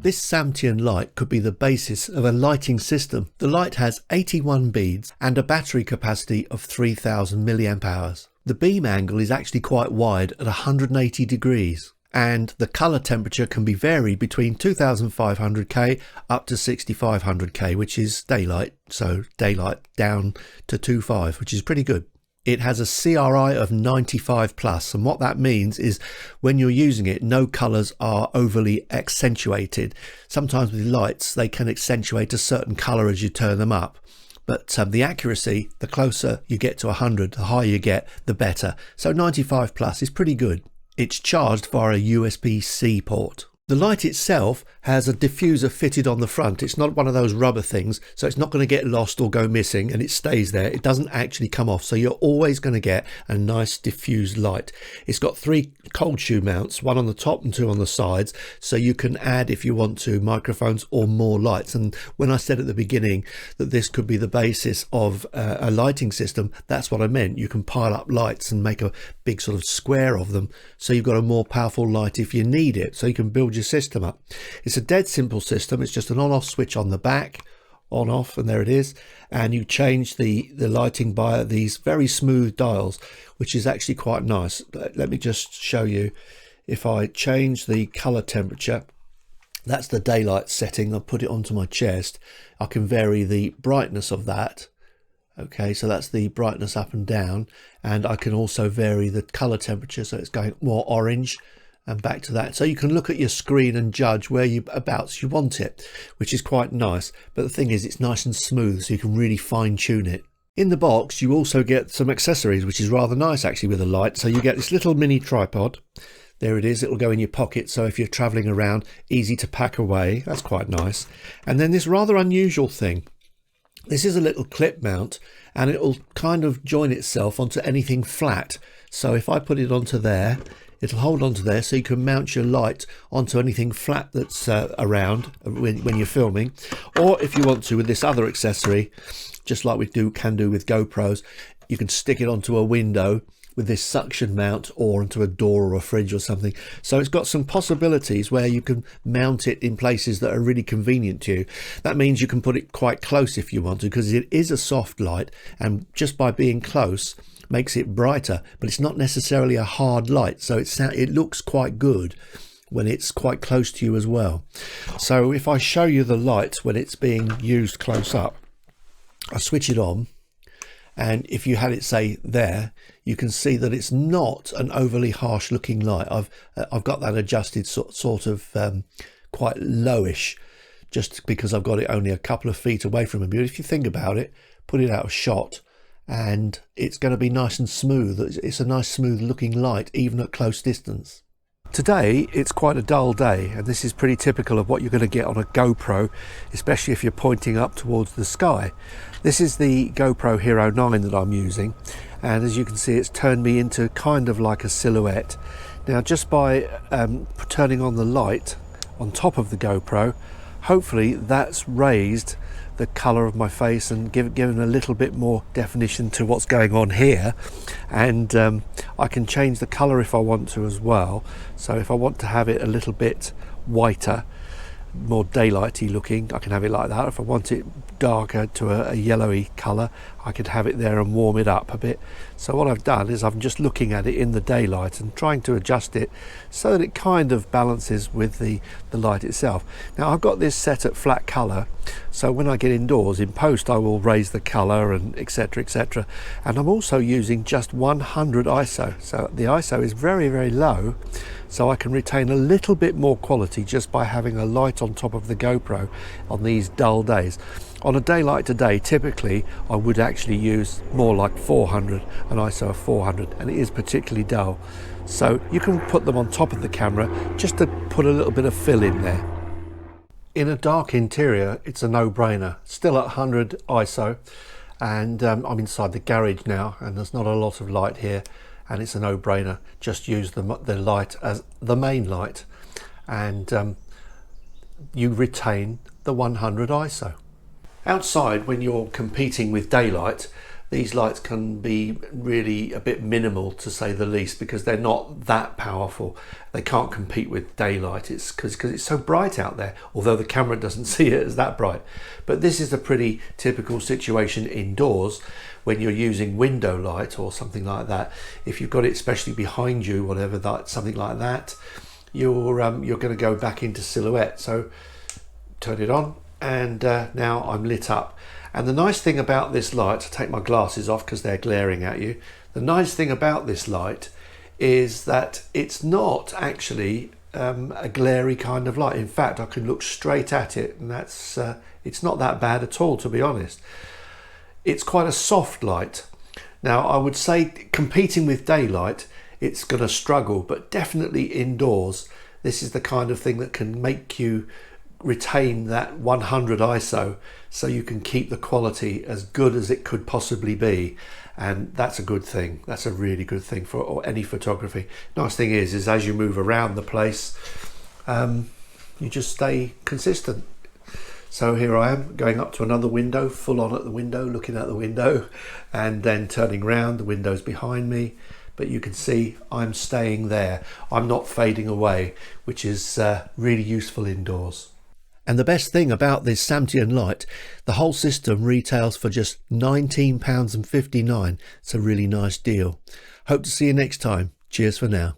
This Samtian light could be the basis of a lighting system. The light has 81 beads and a battery capacity of 3000 milliamp hours. The beam angle is actually quite wide at 180 degrees. And the colour temperature can be varied between 2500K up to 6500K, which is daylight, so daylight down to 2.5, which is pretty good. It has a CRI of 95 plus, and what that means is when you're using it, no colours are overly accentuated. Sometimes with lights they can accentuate a certain colour as you turn them up, but the accuracy, the closer you get to 100, the higher you get, the better. So 95 plus is pretty good. It's charged via a USB-C port. The light itself has a diffuser fitted on the front. It's not one of those rubber things, so it's not going to get lost or go missing, and it stays there. It doesn't actually come off, so you're always going to get a nice diffused light. It's got 3 cold shoe mounts, 1 on the top and 2 on the sides, so you can add, if you want to, microphones or more lights. And when I said at the beginning that this could be the basis of a lighting system, that's what I meant. You can pile up lights and make a big sort of square of them, so you've got a more powerful light if you need it, so you can build your system up. It's a dead simple system. It's just an on-off switch on the back, on off, and there it is, and you change the lighting by these very smooth dials, which is actually quite nice. Let me just show you. If I change the color temperature, that's the daylight setting. I'll put it onto my chest. I can vary the brightness of that. Okay, so that's the brightness up and down, and I can also vary the color temperature, so it's going more orange and back to that. So you can look at your screen and judge whereabouts you want it, which is quite nice. But the thing is, it's nice and smooth, so you can really fine tune it. In the box, you also get some accessories, which is rather nice actually with a light. So you get this little mini tripod. There it is. It'll go in your pocket, so if you're traveling around, easy to pack away. That's quite nice. And then this rather unusual thing. This is a little clip mount, and it'll kind of join itself onto anything flat. So if I put it onto there, it'll hold onto there, so you can mount your light onto anything flat that's around when you're filming. Or if you want to, with this other accessory, just like we can do with GoPros, you can stick it onto a window with this suction mount, or onto a door or a fridge or something. So it's got some possibilities where you can mount it in places that are really convenient to you. That means you can put it quite close if you want to, because it is a soft light, and just by being close makes it brighter, but it's not necessarily a hard light, so it looks quite good when it's quite close to you as well. So if I show you the light when it's being used close up, I switch it on, and if you had it say there, you can see that it's not an overly harsh looking light. I've got that adjusted sort of quite lowish, just because I've got it only a couple of feet away from me. But if you think about it, put it out of shot, and it's going to be nice and smooth. It's a nice smooth looking light even at close distance. Today it's quite a dull day, and this is pretty typical of what you're going to get on a GoPro, especially if you're pointing up towards the sky. This is the GoPro Hero 9 that I'm using, and as you can see, it's turned me into kind of like a silhouette. Now, just by turning on the light on top of the GoPro, hopefully that's raised the color of my face and given a little bit more definition to what's going on here. And I can change the color if I want to as well. So if I want to have it a little bit whiter, more daylighty looking, I can have it like that. If I want it darker to a yellowy color, I could have it there and warm it up a bit. So what I've done is I'm just looking at it in the daylight and trying to adjust it so that it kind of balances with the light itself. Now, I've got this set at flat color, so when I get indoors in post, I will raise the color and etc, etc. And I'm also using just 100 ISO, so the ISO is very, very low, so I can retain a little bit more quality just by having a light on top of the GoPro on these dull days. On a day like today, typically I would actually use more like 400, an ISO of 400, and it is particularly dull. So you can put them on top of the camera just to put a little bit of fill in there. In a dark interior, it's a no-brainer. Still at 100 ISO, and I'm inside the garage now, and there's not a lot of light here, and it's a no-brainer. Just use the light as the main light, and you retain the 100 ISO. Outside, when you're competing with daylight, these lights can be really a bit minimal, to say the least, because they're not that powerful. They can't compete with daylight. It's because it's so bright out there, although the camera doesn't see it as that bright. But this is a pretty typical situation indoors when you're using window light or something like that. If you've got it especially behind you, whatever, that something like that, you're going to go back into silhouette. So turn it on, and now I'm lit up. And the nice thing about this light, I take my glasses off because they're glaring at you. The nice thing about this light is that it's not actually a glary kind of light. In fact, I can look straight at it, and that's it's not that bad at all, to be honest. It's quite a soft light. Now, I would say competing with daylight, it's going to struggle, but definitely indoors, this is the kind of thing that can make you retain that 100 ISO, so you can keep the quality as good as it could possibly be. And that's a good thing. That's a really good thing for any photography. Nice thing is as you move around the place, you just stay consistent. So here I am going up to another window, full on at the window, looking at the window, and then turning round, the window's behind me. But you can see I'm staying there. I'm not fading away, which is really useful indoors. And the best thing about this Samtian light, the whole system retails for just £19.59. It's a really nice deal. Hope to see you next time. Cheers for now.